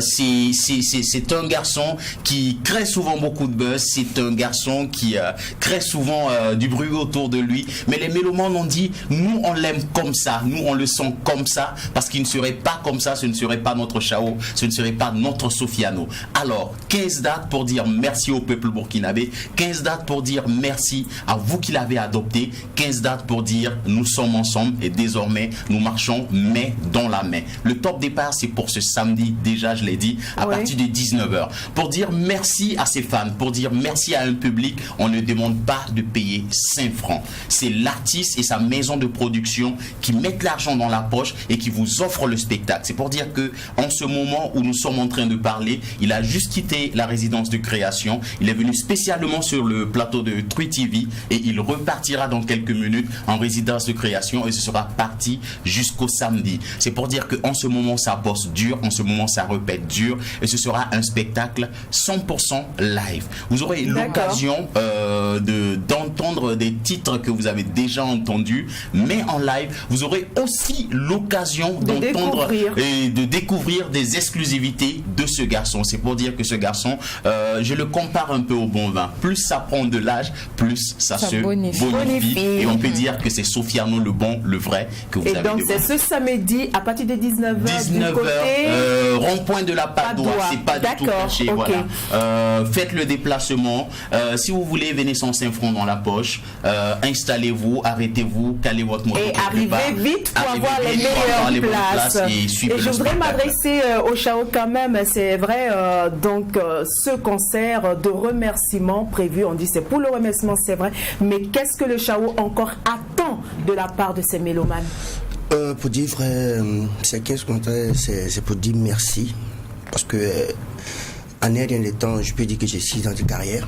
S9: c'est un garçon qui crée souvent beaucoup de buzz, c'est un garçon qui crée souvent du bruit autour de lui, mais les mélomanes ont dit nous on l'aime comme ça, nous on le sent comme ça, parce qu'il ne serait pas comme ça, ce ne serait pas notre Chao, ce ne serait pas notre Sofiano. Alors 15 dates pour dire merci au peuple burkinabé, 15 dates pour dire merci à vous qui l'avez adopté, 15 dates pour dire nous sommes ensemble et désormais nous marchons main dans la main. Le top départ, c'est pour ce samedi, déjà, je l'ai dit, à partir de 19h. Pour dire merci à ses fans, pour dire merci à un public, on ne demande pas de payer 5 francs. C'est l'artiste et sa maison de production qui mettent l'argent dans la poche et qui vous offrent le spectacle. C'est pour dire que en ce moment où nous sommes en train de parler, il a juste quitté la résidence de création. Il est venu spécialement sur le plateau de Trui TV et il repartira dans quelques minutes en résidence de création et ce sera parti jusqu'au samedi. C'est pour dire que en ce moment ça bosse dur, en ce moment ça répète dur et ce sera un spectacle 100% live. Vous aurez l'occasion d'entendre des titres que vous avez déjà entendus, mais en live vous aurez aussi l'occasion d'entendre et de découvrir des exclusivités de ce garçon. C'est pour dire que ce garçon, je le compare un peu au bon vin. Plus ça prend de l'âge, plus ça se bonifie. Et on peut dire que c'est Sofiano le bon, le vrai que vous avez devant.
S1: Et donc c'est ce samedi à partir de 19h,
S9: rond-point de la Padoie, c'est pas du tout caché, voilà. Faites le déplacement, si vous voulez, venez sans 5 francs dans la poche, installez-vous, arrêtez-vous, calez votre moto
S1: et arrivez vite pour avoir les meilleures places.
S9: Et
S1: je voudrais m'adresser au Chao quand même, c'est vrai, donc ce concert de remerciement prévu, on dit c'est pour le remerciement, c'est vrai, mais qu'est-ce que le Chao encore attend de la part de ces mélomanes?
S10: Pour dire vrai, c'est pour dire merci. Parce que en rien de temps, je peux dire que j'ai 6 ans de carrière.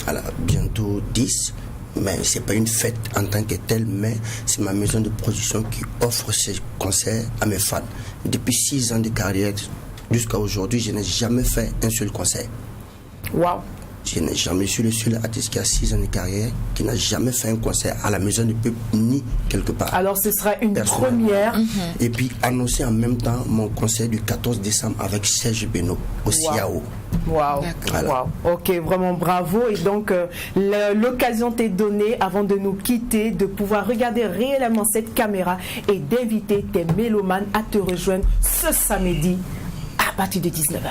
S10: Alors, bientôt 10. Mais c'est pas une fête en tant que telle, mais c'est ma maison de production qui offre ces concerts à mes fans. Depuis 6 ans de carrière jusqu'à aujourd'hui, je n'ai jamais fait un seul concert.
S1: Waouh!
S10: Je n'ai jamais su le seul artiste qui a 6 ans de carrière qui n'a jamais fait un concert à la maison du peuple ni quelque part.
S1: Alors ce sera une première.
S10: Et puis annoncer en même temps mon concert du 14 décembre avec Serge Beno au CIAO.
S1: Waouh, voilà. Ok, vraiment bravo. Et donc l'occasion t'est donnée avant de nous quitter de pouvoir regarder réellement cette caméra et d'inviter tes mélomanes à te rejoindre ce samedi à partir de 19h.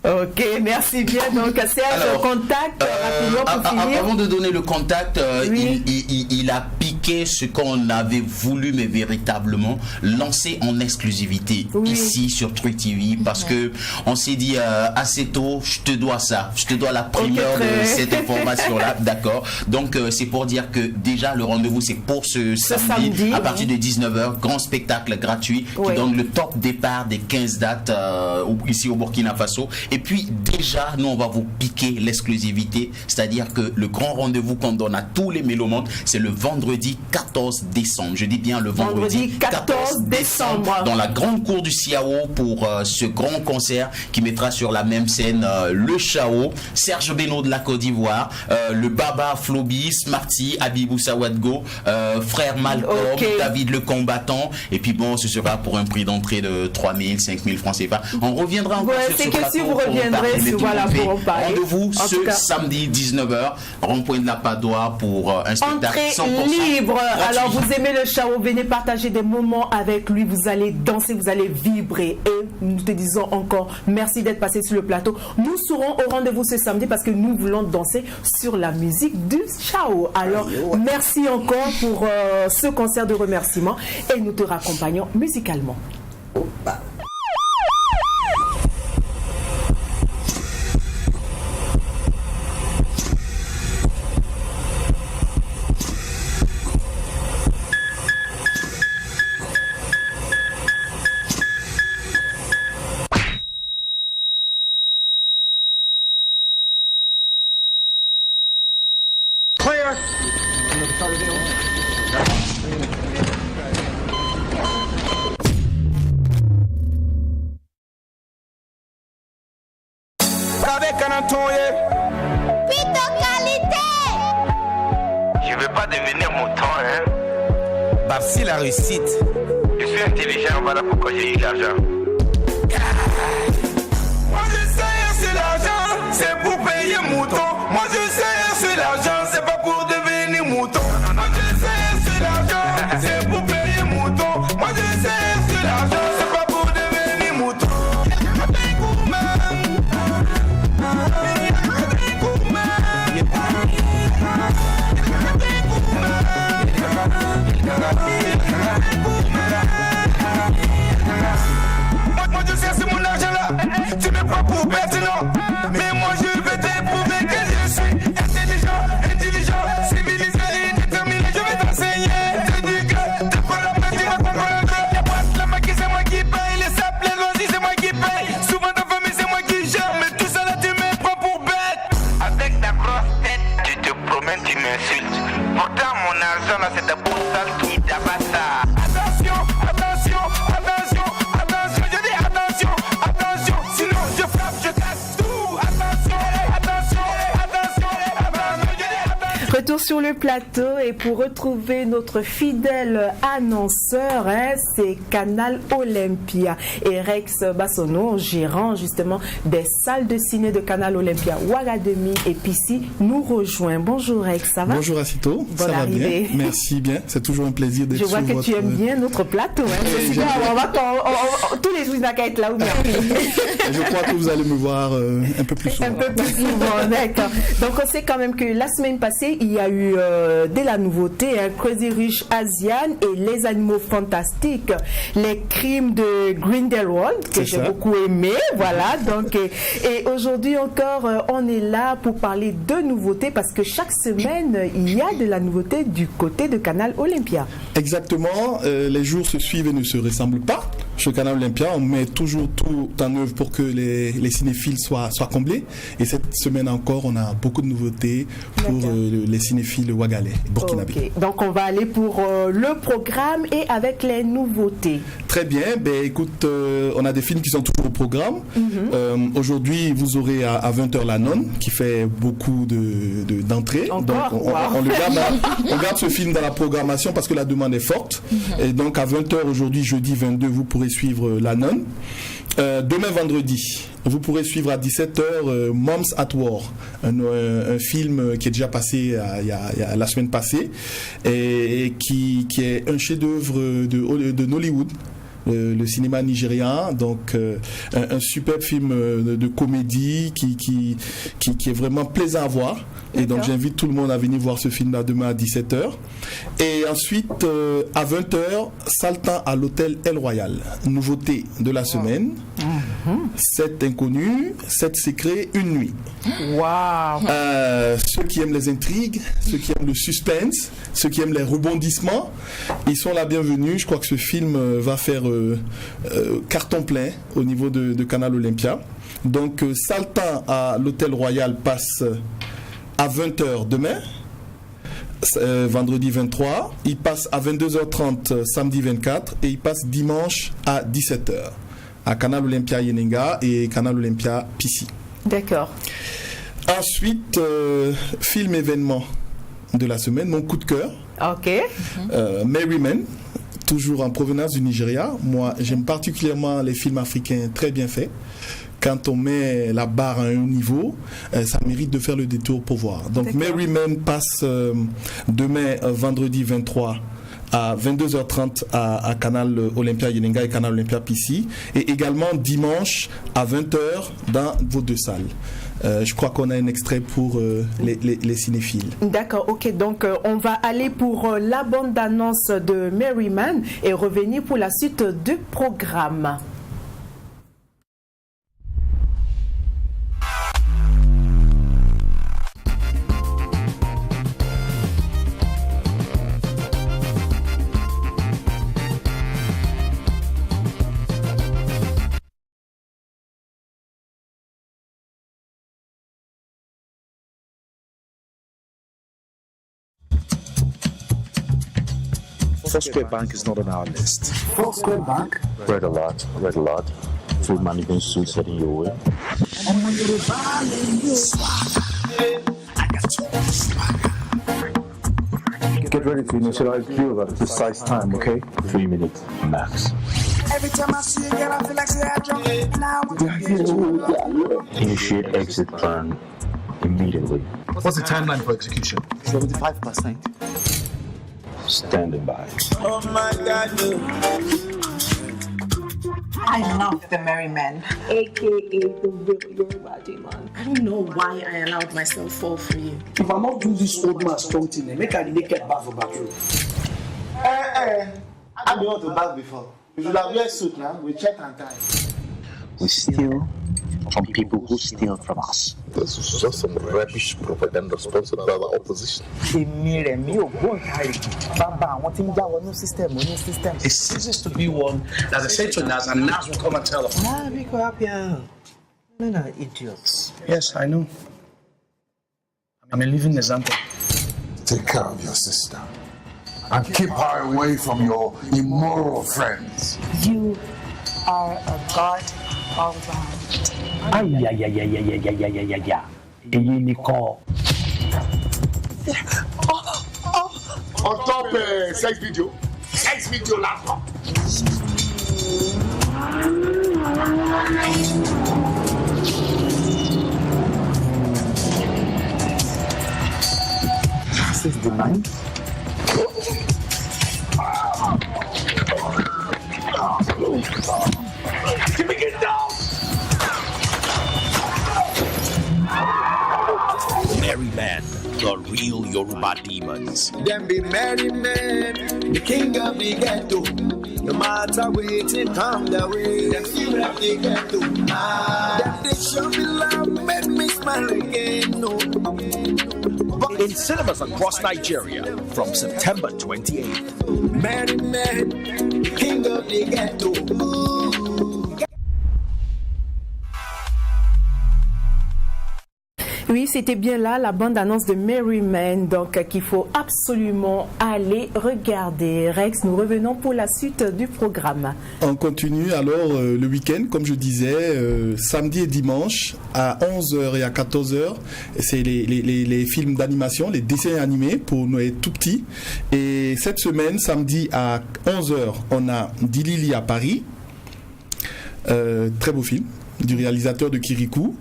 S1: Ok, merci bien. Donc, Serge, contact rapidement pour finir.
S9: Avant de donner le contact, il a piqué ce qu'on avait voulu, mais véritablement lancer en exclusivité ici sur Trui TV, parce que on s'est dit assez tôt, je te dois ça, je te dois la primeur de cette information-là, d'accord. Donc, c'est pour dire que déjà le rendez-vous c'est pour ce samedi à partir de 19h, grand spectacle gratuit qui donne le top départ des 15 dates ici au Burkina Faso. Et puis déjà, nous on va vous piquer l'exclusivité, c'est-à-dire que le grand rendez-vous qu'on donne à tous les mélomanes, c'est le vendredi 14 décembre. Je dis bien le vendredi 14 décembre dans la grande cour du CIAO pour ce grand concert qui mettra sur la même scène le Chao, Serge Beno de la Côte d'Ivoire, le Baba Flobi, Smarty, Abibou Sawadgo, frère Malcolm, David le combattant, et puis bon, ce sera pour un prix d'entrée de 3 000, 5 000 francs CFA. On reviendra encore sur ce plateau.
S1: Si vous reviendrez, voilà, pour en parler.
S9: Rendez-vous ce samedi 19h. 19h, rond-point de la Padoie pour un spectacle
S1: Entrée
S9: 100%
S1: libre.
S9: gratuit.
S1: Alors vous aimez le Chao, venez partager des moments avec lui. Vous allez danser, vous allez vibrer. Et nous te disons encore merci d'être passé sur le plateau. Nous serons au rendez-vous ce samedi parce que nous voulons danser sur la musique du Chao. Alors merci encore pour ce concert de remerciements et nous te raccompagnons musicalement.
S6: Je veux pas devenir mouton, hein. Bah, c'est la réussite. Je suis intelligent, voilà pourquoi j'ai eu l'argent. Moi je sais, c'est l'argent, c'est pour payer mouton. Moi je sais, c'est l'argent, c'est pas pour devenir mouton. Moi je sais, c'est l'argent, c'est pour payer mouton. Moi je sais, c'est l'argent, c'est pas pour devenir mouton. Moi je sais, c'est mon argent là. Tu me prends pour bête, non. Mais moi je vais t'éprouver que je suis intelligent, civilisé et déterminé. Je vais t'enseigner. T'es du gars, t'es pas la main, tu vas comprendre. Y'a pas de la maquille, c'est moi qui paye. Les sapes, les loisirs, c'est moi qui paye. Souvent ta famille, c'est moi qui gère. Mais tout ça là, tu me prends pour bête. Avec ta grosse tête, tu te promènes, tu m'insultes. Pourtant, mon argent là, c'est ta bourse sale qui tabasse ça. Attention, attention, attention, attention, je dis attention, attention, sinon je frappe, je casse tout. Attention, attention, attention, attention, je dis attention.
S1: Retour sur le plateau et pour retrouver notre fidèle annonceur, c'est Canal Olympia et Rex Bassono, gérant justement des salles de ciné de Canal Olympia, Ouagademi et Pissi, nous rejoint. Bonjour Rex, ça va?
S11: Bonjour Acito, ça va bien? Merci bien, c'est toujours un plaisir d'être
S1: sur votre... Je vois que tu aimes bien notre plateau. Tous les jours, il n'a qu'à être là ou bien.
S11: Je crois que vous allez me voir un peu plus souvent.
S1: Un peu plus souvent, d'accord. Donc on sait quand même que la semaine passée, il y a eu de la nouveauté, Crazy Rich Asian et Les Animaux Fantastiques, les crimes de Grindelwald, que j'ai beaucoup aimé, voilà. Donc, et aujourd'hui encore, on est là pour parler de nouveautés parce que chaque semaine, il y a de la nouveauté du côté de Canal Olympia.
S11: Exactement, les jours se suivent et ne se ressemblent pas. Chez Canal Olympia, on met toujours tout en œuvre pour que les cinéphiles soient comblés. Et cette semaine encore, on a beaucoup de nouveautés pour les cinéphiles ouagalais, burkinabés.
S1: Okay. Donc on va aller pour le programme et avec les nouveautés.
S11: Très bien, ben écoute, on a des films qui sont toujours au programme. Aujourd'hui, vous aurez à 20h La Nonne, qui fait beaucoup d'entrées. Donc on garde ce film dans la programmation parce que la demande est forte. Et donc à 20h aujourd'hui, jeudi 22, vous pourrez suivre La Nonne. Demain vendredi, vous pourrez suivre à 17h Moms at War, un film qui est déjà passé la semaine passée et qui est un chef-d'œuvre de Nollywood. Le cinéma nigérian, donc un superbe film de comédie qui est vraiment plaisant à voir. Et donc j'invite tout le monde à venir voir ce film-là demain à 17h. Et ensuite, à 20h, Saltan à l'hôtel El Royal. Nouveauté de la semaine. 7 inconnus, 7 secrets, une nuit.
S1: Wow.
S11: Ceux qui aiment les intrigues, ceux qui aiment le suspense, ceux qui aiment les rebondissements, ils sont la bienvenue. Je crois que ce film va faire carton plein au niveau de Canal Olympia. Donc Saltan à l'hôtel Royal passe à 20h demain, vendredi 23. Il passe à 22h30 samedi 24 et il passe dimanche à 17h à Canal Olympia Yenenga et Canal Olympia Pissi.
S1: D'accord.
S11: Ensuite, film événement de la semaine, mon coup de cœur.
S1: Ok.
S11: Merry Men, toujours en provenance du Nigeria. Moi, j'aime particulièrement les films africains très bien faits, quand on met la barre à un niveau, ça mérite de faire le détour pour voir. Donc Merry Men passe demain, vendredi 23 à 22h30 à Canal Olympia Yelenga et Canal Olympia PC, et également dimanche à 20h dans vos deux salles. Je crois qu'on a un extrait pour les cinéphiles.
S1: D'accord, ok. Donc, on va aller pour la bande-annonce de Merry Men et revenir pour la suite du programme.
S12: Foursquare Bank is not on our list.
S13: Foursquare Bank?
S12: Read a lot. Food management suits heading your way.
S13: Get ready to initialize you at a precise time, okay?
S12: 3 minutes max.
S6: Every time I see you, girl, I feel like I drunk. And I want to
S12: Initiate exit plan immediately.
S13: What's the timeline for execution?
S12: 75%. Standing by.
S6: Oh my God,
S14: I love the Merry Men, aka the real Yoruba demon. I don't know why I allowed myself fall for you.
S15: If I'm not doing this old man strong thing, make a naked bath for bathroom.
S16: I've been out to bath before. You should have wear suit now. We check and tie.
S12: We steal from people who steal from us.
S17: This is just some rubbish propaganda sponsored by the opposition.
S15: It ceases to be one that the Central NAS and NAS will come and tell us.
S16: Men are idiots.
S15: Yes, I know. I'm a living example.
S17: Take care of your sister and keep her away from your immoral friends.
S14: You are a god all around.
S17: On top sex video laptop.
S12: This is the ninth.
S17: Give me get down.
S18: Merry Men, the real Yoruba demons.
S6: Them be merry men, the king of the ghetto. No matter waiting, come the way. Them feel like the ghetto. Them they show me love, make me smile again. No.
S18: In cinemas across Nigeria from September 28th.
S6: Merry men, the king of the ghetto.
S1: Oui, c'était bien là la bande-annonce de Merry Men, donc qu'il faut absolument aller regarder. Rex, nous revenons pour la suite du programme.
S11: On continue alors le week-end, comme je disais, samedi et dimanche à 11h et à 14h. C'est les films d'animation, les dessins animés pour nous tout petits. Et cette semaine, samedi à 11h, on a Dilili à Paris. Très beau film du réalisateur de Kirikou.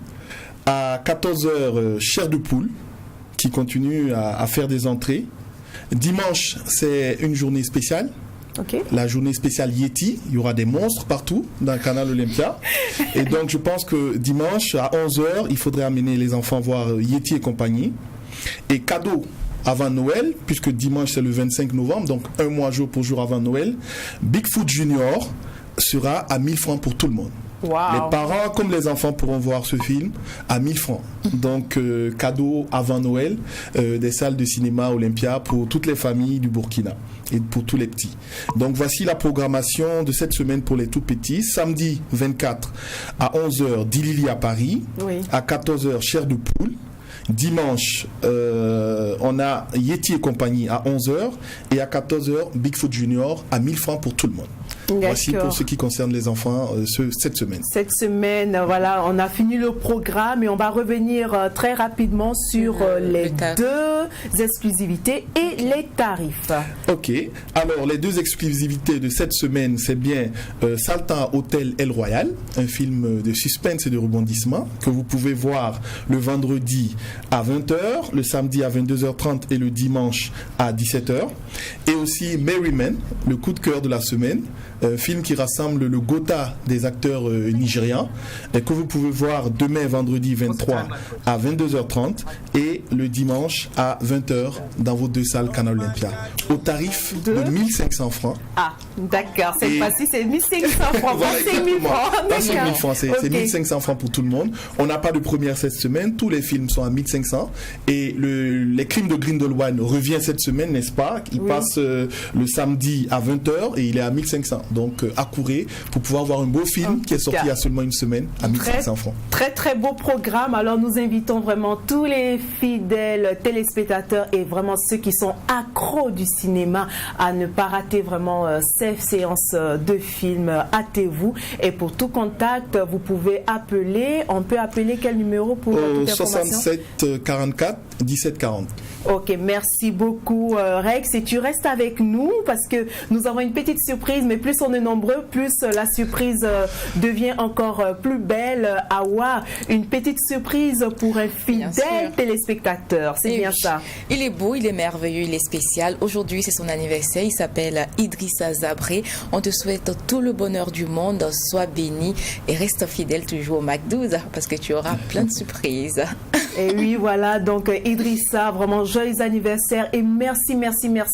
S11: À 14h, Chair de poule, qui continue à faire des entrées. Dimanche, c'est une journée spéciale.
S1: Okay.
S11: La journée spéciale Yeti. Il y aura des monstres partout dans le canal Olympia. Et donc, je pense que dimanche, à 11h, il faudrait amener les enfants voir Yeti et compagnie. Et cadeau avant Noël, puisque dimanche, c'est le 25 novembre, donc un mois jour pour jour avant Noël. Bigfoot Junior sera à 1000 francs pour tout le monde.
S1: Wow.
S11: Les parents comme les enfants pourront voir ce film à 1000 francs. Donc cadeau avant Noël, des salles de cinéma Olympia pour toutes les familles du Burkina et pour tous les petits. Donc voici la programmation de cette semaine pour les tout petits. Samedi 24 à 11h, Dilili à Paris.
S1: Oui.
S11: À 14h, Chair de poule. Dimanche, on a Yeti et compagnie à 11h. Et à 14h, Bigfoot Junior à 1000 francs pour tout le monde. Voici pour ce qui concerne les enfants cette semaine.
S1: Cette semaine, voilà, on a fini le programme et on va revenir très rapidement sur les deux exclusivités et les tarifs.
S11: Ok, alors les deux exclusivités de cette semaine, c'est bien Sultan Hotel El Royal, un film de suspense et de rebondissement que vous pouvez voir le vendredi à 20h, le samedi à 22h30 et le dimanche à 17h. Et aussi Merry Men, le coup de cœur de la semaine, film qui rassemble le Gotha des acteurs nigérians et que vous pouvez voir demain vendredi 23 à 22h30 et le dimanche à 20h dans vos deux salles Canal Olympia au tarif de 1500 francs.
S1: Ah, d'accord, cette fois-ci c'est 1500 francs,
S11: voilà,
S1: pas 5000 francs.
S11: Pas 5000 francs, c'est 1500 francs pour tout le monde. On n'a pas de première cette semaine, tous les films sont à 1500 et les crimes de Grindelwald revient cette semaine, n'est-ce pas? Il passe le samedi à 20h et il est à 1500. Donc accourez pour pouvoir voir un beau film qui est sorti il y a seulement une semaine à 1500 francs.
S1: Très très beau programme. Alors nous invitons vraiment tous les fidèles téléspectateurs et vraiment ceux qui sont accros du cinéma à ne pas rater vraiment ces séances de films. Hâtez-vous. Et pour tout contact, vous pouvez appeler. On peut appeler quel numéro pour toute information?
S11: 67 44 17 40.
S1: Ok, merci beaucoup Rex. Et tu restes avec nous parce que nous avons une petite surprise, mais plus on est nombreux, plus la surprise devient encore plus belle. Awa, une petite surprise pour un fidèle téléspectateur, c'est bien ça.
S2: Il est beau, il est merveilleux, il est spécial. Aujourd'hui, c'est son anniversaire, il s'appelle Idrissa Zabré. On te souhaite tout le bonheur du monde, sois béni et reste fidèle toujours au Mac12 parce que tu auras plein de surprises.
S1: Et oui, voilà, donc Idrissa, vraiment joyeux anniversaire et merci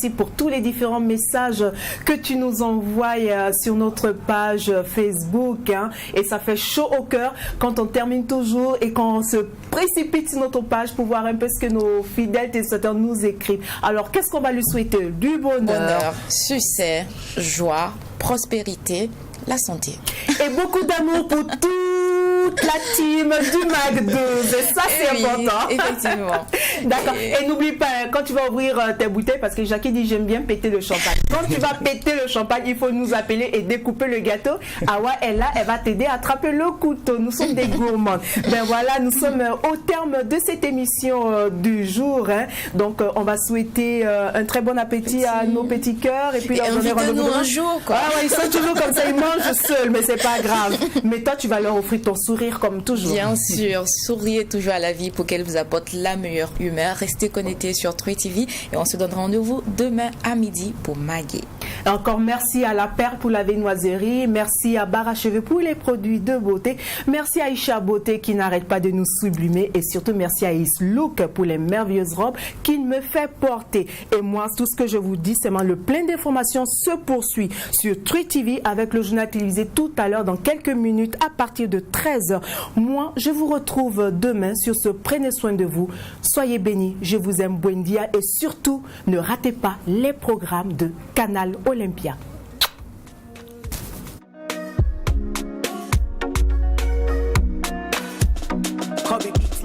S1: pour tous les différents messages que tu nous envoies sur notre page Facebook. Hein, et ça fait chaud au cœur quand on termine toujours et quand on se précipite sur notre page pour voir un peu ce que nos fidèles téléspectateurs nous écrivent. Alors, qu'est-ce qu'on va lui souhaiter? Du bonheur,
S2: succès, joie, prospérité, la santé.
S1: Et beaucoup d'amour pour toute la team du Mac12. Et ça, c'est important.
S2: Effectivement.
S1: D'accord. Et n'oublie pas, quand tu vas ouvrir tes bouteilles, parce que Jackie dit j'aime bien péter le champagne. Quand tu vas péter le champagne, il faut nous appeler et découper le gâteau. Awa est là, elle va t'aider à attraper le couteau. Nous sommes des gourmands. Ben voilà, nous sommes au terme de cette émission du jour. Hein. Donc, on va souhaiter un très bon appétit à nos petits cœurs. Et puis, leur donner rendez-vous
S2: un jour, quoi.
S1: Ah ouais, ils sont toujours comme ça, ils mangent seuls, mais c'est pas grave. Mais toi, tu vas leur offrir ton sourire comme toujours.
S2: Bien sûr, souriez toujours à la vie pour qu'elle vous apporte la meilleure humeur. Restez connectés sur Troy TV et on se donne rendez-vous demain à midi pour Maggie.
S1: Encore merci à La Paire pour la viennoiserie, merci à Bar à Cheveux pour les produits de beauté, merci à Isha Beauté qui n'arrête pas de nous sublimer et surtout merci à Is Look pour les merveilleuses robes qu'il me fait porter. Et moi, tout ce que je vous dis, c'est le plein d'informations se poursuit sur Troy TV avec le journal télévisé tout à l'heure dans quelques minutes à partir de 13h. Moi, je vous retrouve demain sur ce Prenez soin de vous. Soyez bénis, je vous aime, buen dia et surtout, ne ratez pas les programmes de Canal Olympia.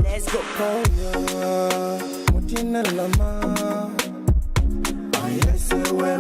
S6: Let's go. Oh, yeah.